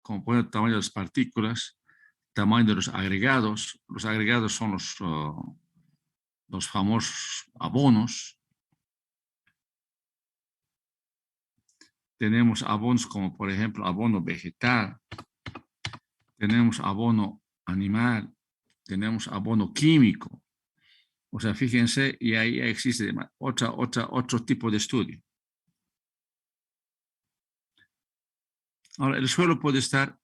como por ejemplo, tamaño de las partículas, tamaño de los agregados. Los agregados son los famosos abonos. Tenemos abonos como por ejemplo abono vegetal, tenemos abono animal, tenemos abono químico. O sea, fíjense, y ahí existe otro tipo de estudio. Ahora, el suelo puede estar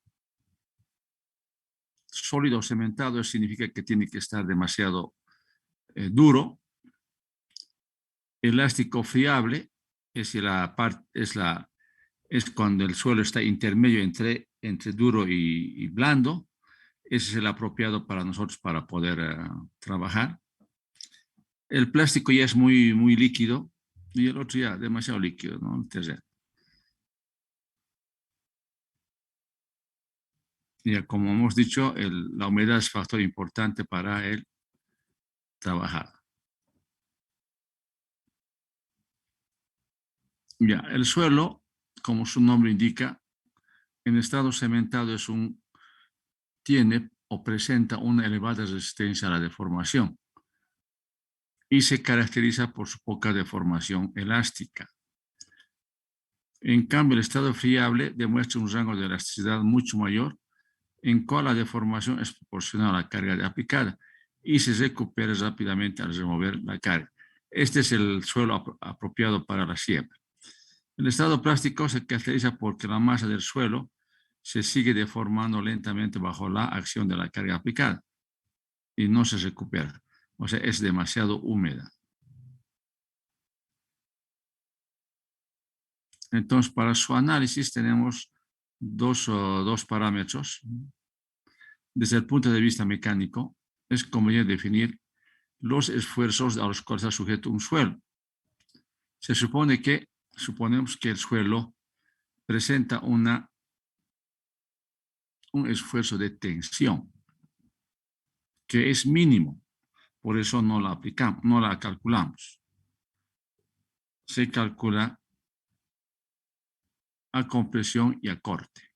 sólido o cementado, eso significa que tiene que estar demasiado duro. Elástico friable es cuando el suelo está intermedio entre duro y blando. Ese es el apropiado para nosotros para poder trabajar. El plástico ya es muy líquido y el otro ya demasiado líquido, ¿no? El terreno. Ya, como hemos dicho, la humedad es factor importante para el trabajar. Ya, el suelo, como su nombre indica, en estado cementado tiene o presenta una elevada resistencia a la deformación y se caracteriza por su poca deformación elástica. En cambio, el estado friable demuestra un rango de elasticidad mucho mayor, en cual la deformación es proporcional a la carga aplicada y se recupera rápidamente al remover la carga. Este es el suelo apropiado para la siembra. El estado plástico se caracteriza porque la masa del suelo se sigue deformando lentamente bajo la acción de la carga aplicada y no se recupera. O sea, es demasiado húmeda. Entonces, para su análisis tenemos dos parámetros. Desde el punto de vista mecánico, es conveniente definir los esfuerzos a los cuales está sujeto un suelo. Suponemos que el suelo presenta un esfuerzo de tensión que es mínimo, por eso no la aplicamos, no la calculamos. Se calcula a compresión y a corte.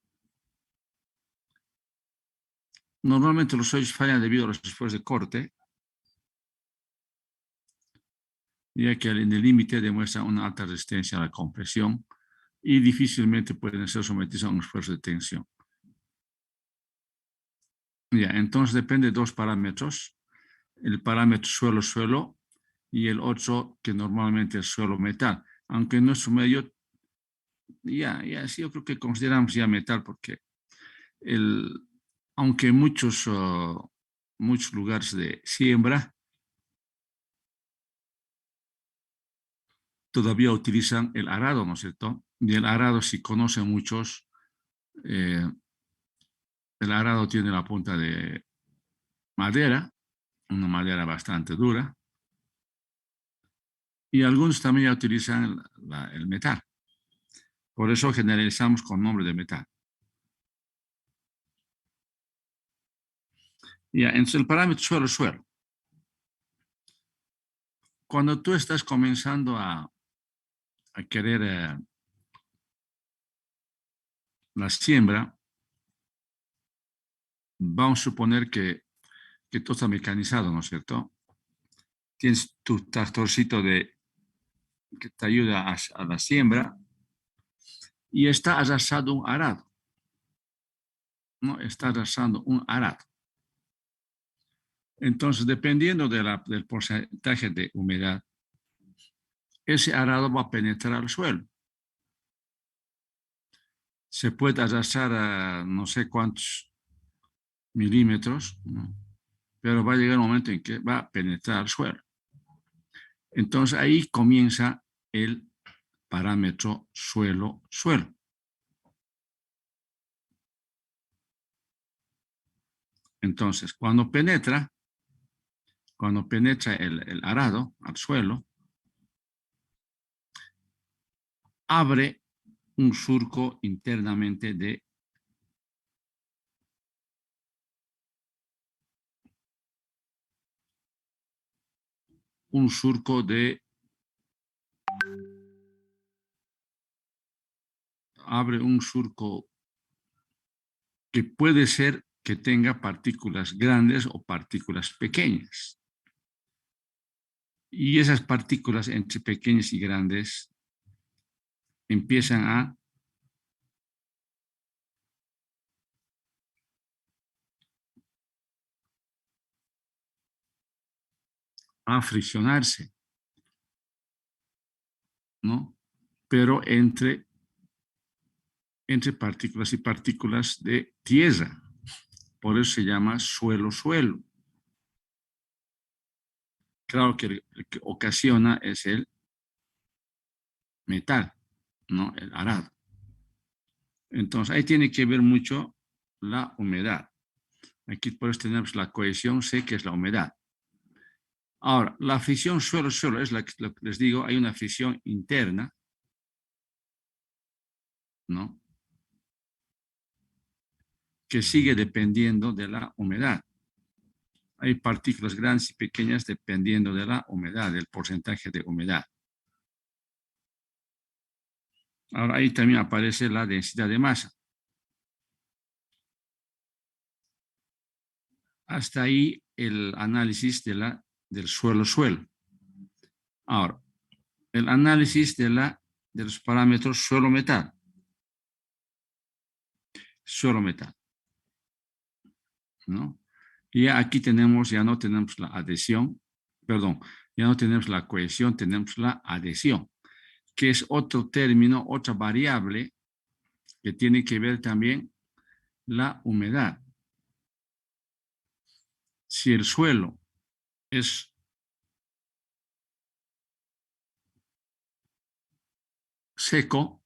Normalmente los suelos fallan debido a los esfuerzos de corte, ya que en el límite demuestra una alta resistencia a la compresión y difícilmente pueden ser sometidos a un esfuerzo de tensión. Ya, entonces depende de dos parámetros, el parámetro suelo-suelo y el otro que normalmente es suelo-metal, aunque en nuestro medio sí, yo creo que consideramos ya metal porque aunque muchos lugares de siembra todavía utilizan el arado, ¿no es cierto? Y el arado, si conocen muchos, el arado tiene la punta de madera, una madera bastante dura, y algunos también ya utilizan el metal. Por eso generalizamos con nombre de metal. Ya, entonces el parámetro suelo-suelo. Cuando tú estás comenzando a querer la siembra, vamos a suponer que todo está mecanizado, ¿no es cierto? Tienes tu tractorcito que te ayuda a la siembra y está arrasando un arado, ¿no? Está arrasando un arado. Entonces, dependiendo del porcentaje de humedad, ese arado va a penetrar el suelo. Se puede arrasar a no sé cuántos milímetros, ¿no? Pero va a llegar un momento en que va a penetrar el suelo. Entonces, ahí comienza el parámetro suelo-suelo. Entonces, cuando penetra el arado al suelo, abre un surco internamente de abre un surco que puede ser que tenga partículas grandes o partículas pequeñas. Y esas partículas entre pequeñas y grandes empiezan a friccionarse, ¿no? Pero entre partículas y partículas de tierra. Por eso se llama suelo-suelo. Claro que el que ocasiona es el metal, ¿no? El arado. Entonces, ahí tiene que ver mucho la humedad. Aquí por eso tenemos la cohesión C, que es la humedad. Ahora, la fricción suelo-suelo es lo que les digo, hay una fricción interna, ¿no? Que sigue dependiendo de la humedad. Hay partículas grandes y pequeñas dependiendo de la humedad, del porcentaje de humedad. Ahora ahí también aparece la densidad de masa. Hasta ahí el análisis del suelo-suelo. Ahora, el análisis de los parámetros suelo-metal. Suelo-metal, ¿no? Y aquí ya no tenemos la adhesión, perdón, ya no tenemos la cohesión, tenemos la adhesión, que es otro término, otra variable que tiene que ver también la humedad. Si el suelo es seco,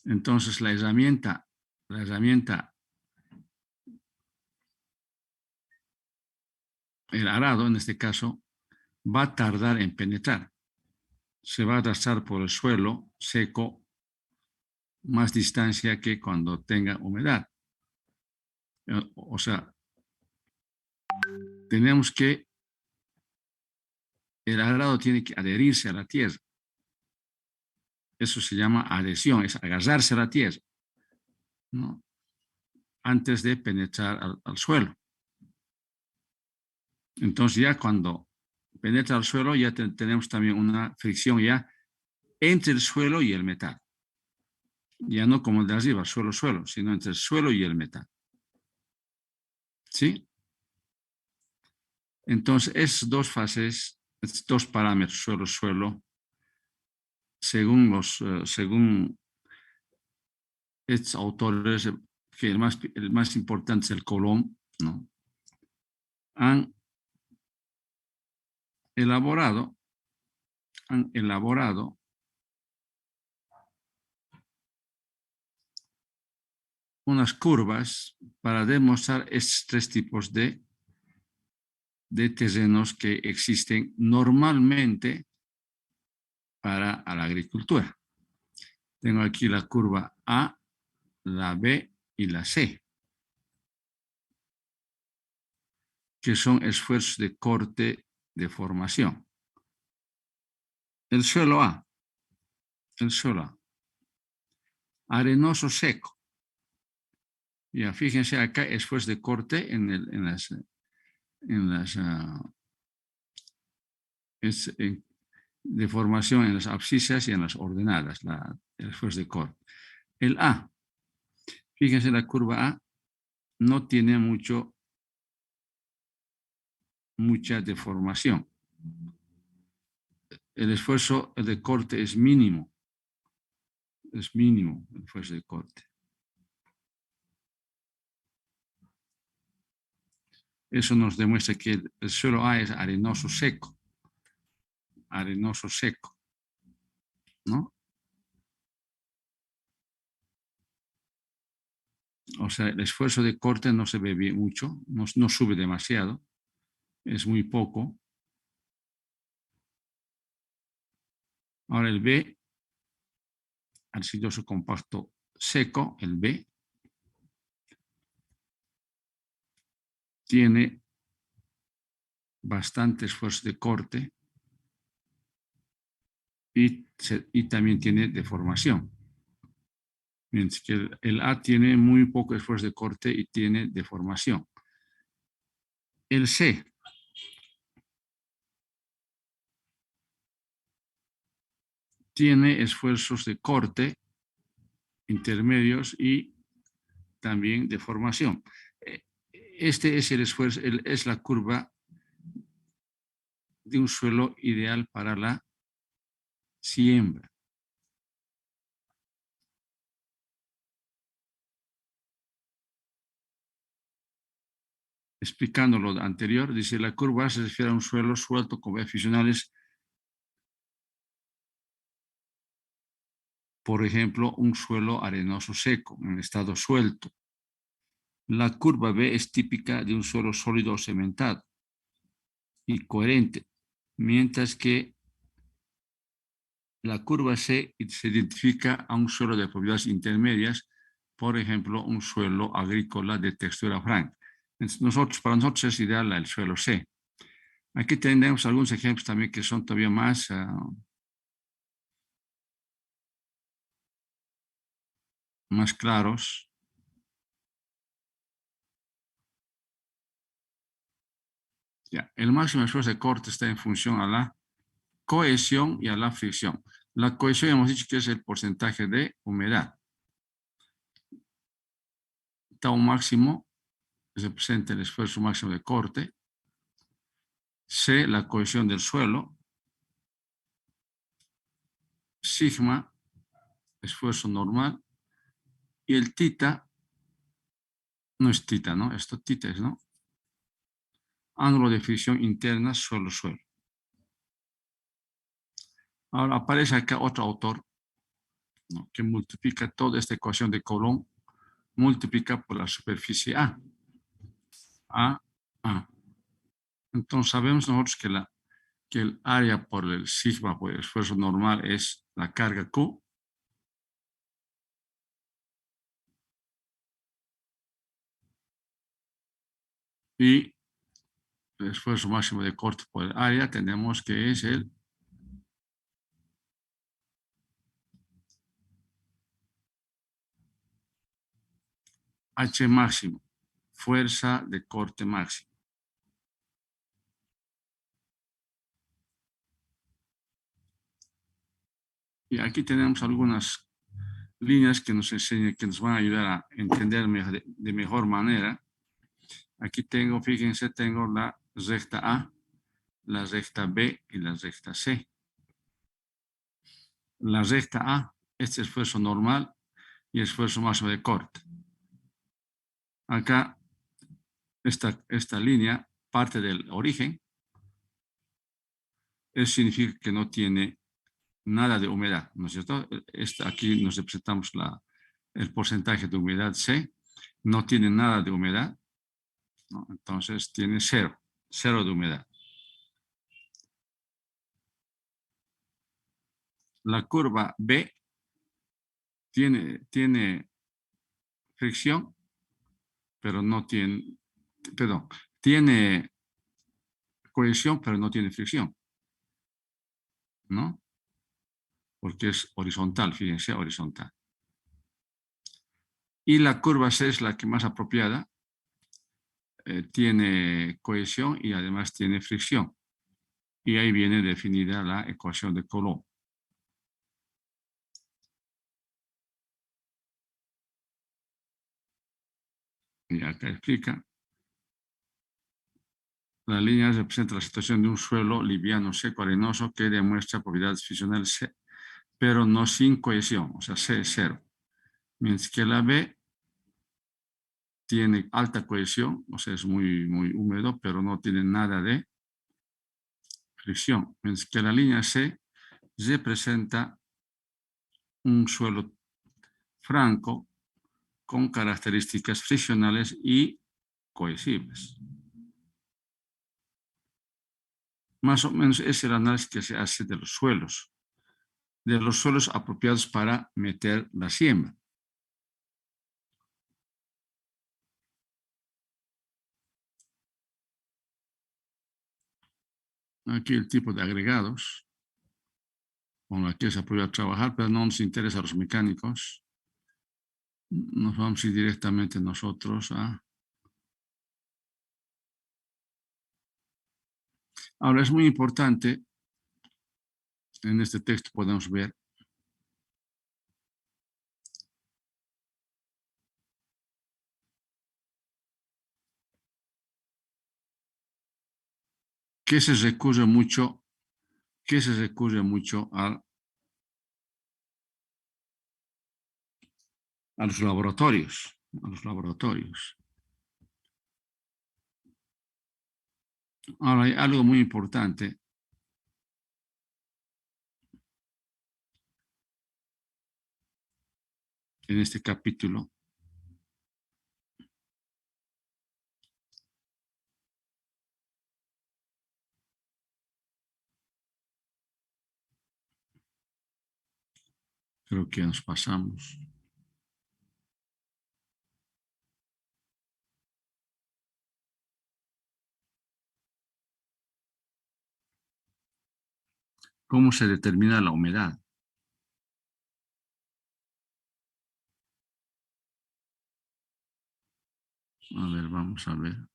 entonces la herramienta, el arado en este caso, va a tardar en penetrar. Se va a arrastrar por el suelo seco más distancia que cuando tenga humedad. O sea, tenemos que, el arado tiene que adherirse a la tierra. Eso se llama adhesión, es agarrarse a la tierra, ¿no? Antes de penetrar al suelo. Entonces ya cuando penetra al suelo ya tenemos también una fricción ya entre el suelo y el metal. Ya no como el de arriba, suelo-suelo, sino entre el suelo y el metal. ¿Sí? Entonces, esas dos fases, estos dos parámetros, suelo-suelo, según estos autores, que el más importante es el Colón, ¿no? Han elaborado unas curvas para demostrar estos tres tipos de terrenos que existen normalmente para la agricultura. Tengo aquí la curva A, la B y la C, que son esfuerzos de corte de formación. El suelo A, arenoso seco. Ya, fíjense acá, esfuerzos de corte en de formación en las abscisas y en las ordenadas, el esfuerzo de corte. El A, fíjense la curva A, no tiene mucha deformación. El esfuerzo de corte es mínimo. Es mínimo el esfuerzo de corte. Eso nos demuestra que el suelo A es arenoso seco. Arenoso seco, ¿no? O sea, el esfuerzo de corte no se ve bien mucho, no sube demasiado, es muy poco. Ahora el B, arcilloso compacto seco, el B, tiene bastante esfuerzo de corte y también tiene deformación. mientras que el A tiene muy poco esfuerzo de corte y tiene deformación. El C tiene esfuerzos de corte intermedios y también deformación. Este es el esfuerzo, es la curva de un suelo ideal para la siembra. Explicando lo anterior, dice la curva se refiere a un suelo suelto con aficionales, por ejemplo, un suelo arenoso seco en estado suelto. La curva B es típica de un suelo sólido o cementado y coherente, mientras que la curva C se identifica a un suelo de propiedades intermedias, por ejemplo, un suelo agrícola de textura franca. Para nosotros es ideal el suelo C. Aquí tenemos algunos ejemplos también que son todavía más claros. Ya, el máximo esfuerzo de corte está en función a la cohesión y a la fricción. La cohesión hemos dicho que es el porcentaje de humedad. Tau máximo representa el esfuerzo máximo de corte. C, la cohesión del suelo. Sigma, esfuerzo normal. Y el tita, no es tita, ¿no? Esto tita es, ¿no? Ángulo de fricción interna, suelo-suelo. Ahora aparece acá otro autor, ¿no?, que multiplica toda esta ecuación de Coulomb, multiplica por la superficie A. A. Entonces sabemos nosotros que el área por el sigma, por el esfuerzo normal, es la carga Q. Y el esfuerzo máximo de corte por el área tenemos que es el H máximo, fuerza de corte máximo. Y aquí tenemos algunas líneas que nos enseñan, que nos van a ayudar a entender de mejor manera. Aquí tengo, fíjense, tengo la recta A, la recta B y la recta C. La recta A, este esfuerzo normal y esfuerzo máximo de corte. Acá, esta línea parte del origen. Eso significa que no tiene nada de humedad, ¿no es cierto? Aquí nos representamos el porcentaje de humedad C. No tiene nada de humedad, ¿no? Entonces tiene cero de humedad. La curva B tiene fricción, pero no tiene, perdón, tiene cohesión, pero no tiene fricción, ¿no? Porque es horizontal, fíjense, horizontal. Y la curva C es la que más apropiada, tiene cohesión y además tiene fricción. Y ahí viene definida la ecuación de Coulomb. Y acá explica. La línea representa la situación de un suelo liviano, seco, arenoso, que demuestra propiedades funcionales, pero no sin cohesión, o sea, C es cero. Mientras que la B tiene alta cohesión, o sea, es muy húmedo, pero no tiene nada de fricción. Mientras que la línea C representa un suelo franco con características friccionales y cohesivas. Más o menos es el análisis que se hace de los suelos apropiados para meter la siembra. Aquí el tipo de agregados con la que se puede trabajar, pero no nos interesa a los mecánicos. Nos vamos a ir directamente nosotros a... Ahora, es muy importante, en este texto podemos ver que se recurre mucho, a los laboratorios, Ahora, hay algo muy importante. En este capítulo, creo que nos pasamos. ¿Cómo se determina la humedad? A ver, vamos a ver.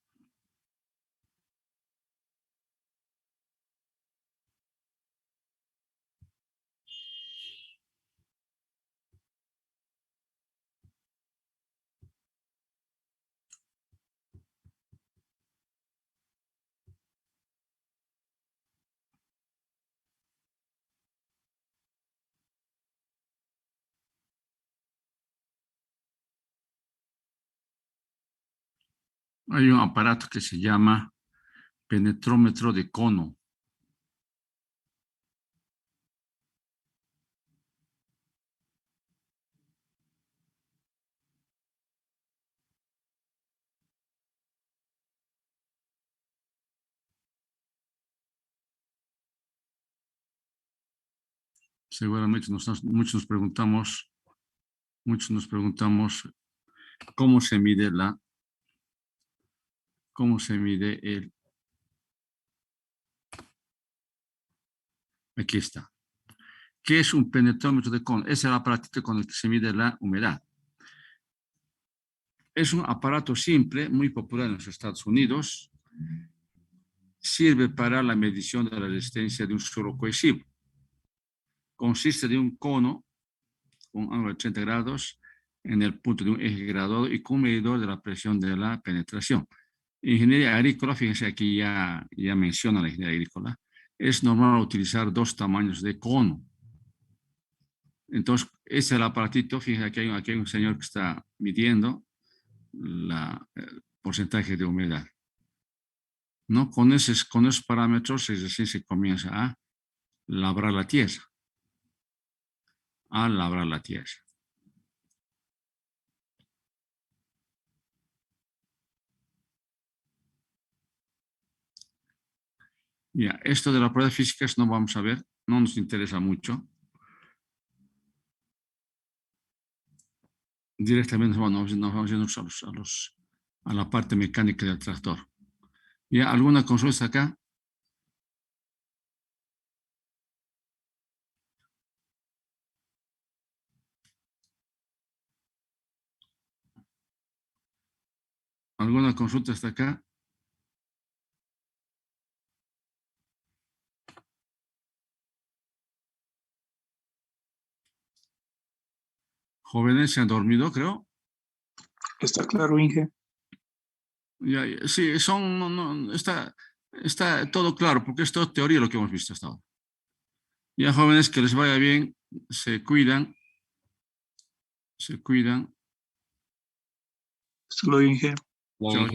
Hay un aparato que se llama penetrómetro de cono. Seguramente muchos nos preguntamos cómo se mide aquí está. ¿Qué es un penetrómetro de cono? Es el aparatito con el que se mide la humedad. Es un aparato simple, muy popular en los Estados Unidos. Sirve para la medición de la resistencia de un suelo cohesivo. Consiste de un cono con ángulo de 30 grados en el punto de un eje graduado y con un medidor de la presión de la penetración. Ingeniería agrícola, fíjense aquí ya menciona la ingeniería agrícola, es normal utilizar dos tamaños de cono. Entonces, ese es el aparatito, fíjense aquí hay un señor que está midiendo el porcentaje de humedad. ¿No? Con esos parámetros recién se comienza a labrar la tierra. Ya, esto de las pruebas físicas no vamos a ver, no nos interesa mucho. Directamente nos vamos a la parte mecánica del tractor. ¿Ya alguna consulta acá? ¿Alguna consulta hasta acá? Jóvenes se han dormido, creo. Está claro, Inge. Sí, está todo claro, porque es todo teoría lo que hemos visto hasta ahora. Ya, jóvenes, que les vaya bien, se cuidan. Solo Inge. Chao.